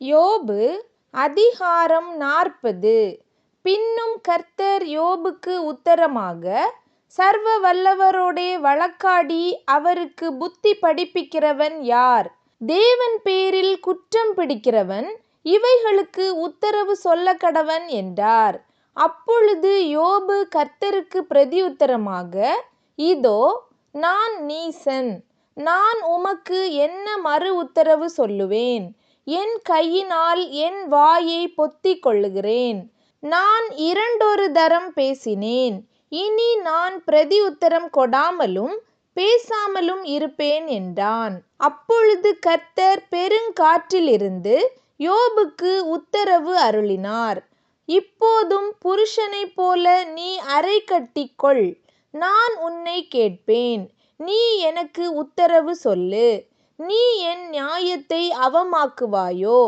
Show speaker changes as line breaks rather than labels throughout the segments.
யோபு அதிகாரம் 40. பின்னும் கர்த்தர் யோபுக்கு உத்தரமாக, சர்வ வல்லவரோடே வழக்காடி அவருக்கு புத்தி படிப்பிக்கிறவன் யார்? தேவன் பேரில் குற்றம் பிடிக்கிறவன் இவைகளுக்கு உத்தரவு சொல்லக் கடவன் என்றார். அப்பொழுது யோபு கர்த்தருக்கு பிரதியுத்தரமாக, இதோ, நான் நீசன். நான் உமக்கு என்ன மறு உத்தரவு சொல்லுவேன்? என் கையினால் என் வாயை பொத்திக் கொள்ளுகிறேன். நான் 2 தரம் பேசினேன். இனி நான் பிரதி உத்தரம் கொடாமலும் பேசாமலும் இருப்பேன் என்றான். அப்பொழுது கர்த்தர் பெருங்காற்றிலிருந்து யோபுக்கு உத்தரவு அருளினார். இப்போதும் புருஷனைப் போல நீ அரை கட்டிக்கொள். நான் உன்னை கேட்பேன். நீ எனக்கு உத்தரவு சொல்லு. நீ என் நியாயத்தை அவமாக்குவாயோ?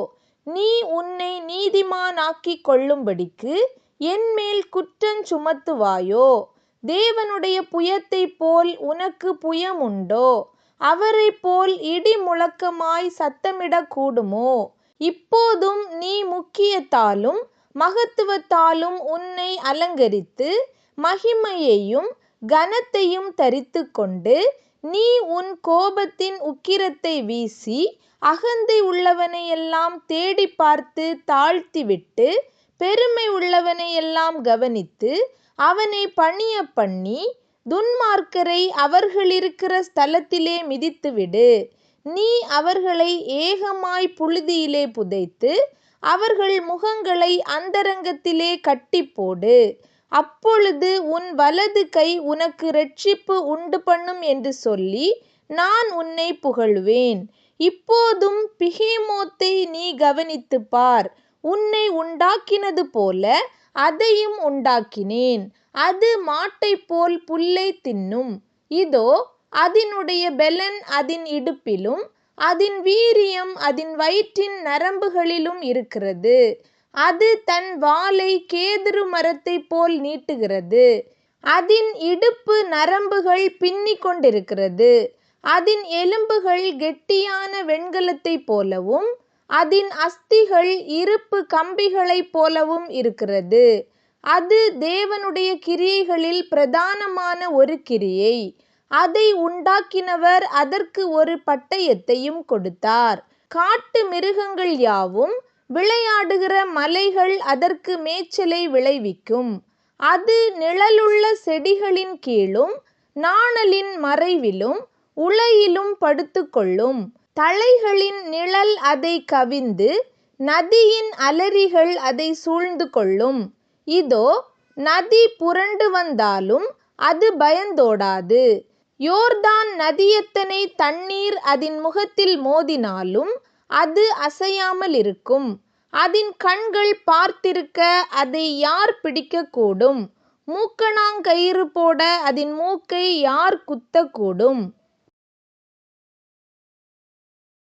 நீ உன்னை நீதிமானாக்கிக் கொள்ளும்படிக்கு என்மேல் குற்றஞ் சுமத்துவாயோ? தேவனுடைய புயத்தைப் போல் உனக்கு புயம் உண்டோ? அவரைப் போல் இடி முழக்கமாய் சத்தமிடக் கூடுமோ? இப்போதும் நீ முக்கியத்தாலும் மகத்துவத்தாலும் உன்னை அலங்கரித்து மகிமையையும் கனத்தையும் தரித்துக் கொண்டு, நீ உன் கோபத்தின் உக்கிரத்தை வீசி அகந்தை உள்ளவனையெல்லாம் தேடி பார்த்து தாழ்த்திவிட்டு, பெருமை உள்ளவனையெல்லாம் கவனித்து அவனை பணிய பண்ணி, துன்மார்க்கரை அவர்களிருக்கிற ஸ்தலத்திலே மிதித்துவிடு. நீ அவர்களை ஏகமாய் புழுதியிலே புதைத்து அவர்கள் முகங்களை அந்தரங்கத்திலே கட்டிப்போடு. அப்பொழுது உன் வலது கை உனக்கு இரட்சிப்பு உண்டு பண்ணும் என்று சொல்லி நான் உன்னை புகழுவேன். இப்போதும் பிகேமோத்தை நீ கவனித்துப் பார். உன்னை உண்டாக்கினது போல அதையும் உண்டாக்கினேன். அது மாட்டைப் போல் புல்லைத் தின்னும். இதோ, அதினுடைய பெலன் அதின் இடுப்பிலும் அதின் வீரியம் அதின் வயிற்றின் நரம்புகளிலும் இருக்கிறது. அது தன் வாலை கேதுரு மரத்தைப் போல் நீட்டுகிறது. அதின் இடுப்பு நரம்புகள் பின்னிக் கொண்டிருக்கிறது. அதின் எலும்புகள் கெட்டியான வெண்கலத்தைப் போலவும் அதின் அஸ்திகள் இருப்பு கம்பிகளைப் போலவும் இருக்கிறது. அது தேவனுடைய கிரியைகளில் பிரதானமான ஒரு கிரியை. அதை உண்டாக்கினவர் அதற்கு ஒரு பட்டயத்தையும் கொடுத்தார். காட்டு மிருகங்கள் யாவும் விளையாடுகிற மலைகள் அதற்கு மேய்ச்சலை விளைவிக்கும். அது நிழலுள்ள செடிகளின் கீழும் நாணலின் மறைவிலும் உளையிலும் படுத்துக்கொள்ளும். தழைகளின் நிழல் அதை கவிந்து நதியின் அலரிகள் அதை சூழ்ந்து கொள்ளும். இதோ, நதி புரண்டு வந்தாலும் அது பயந்தோடாது. யோர்தான் நதியத்தனை தண்ணீர் அதின் முகத்தில் மோதினாலும் அது அசையாமலிருக்கும். அதின் கண்கள் பார்த்திருக்க அதை யார் பிடிக்கக்கூடும்? மூக்கணாங்கயிறு போட அதின் மூக்கை யார் குத்தக்கூடும்?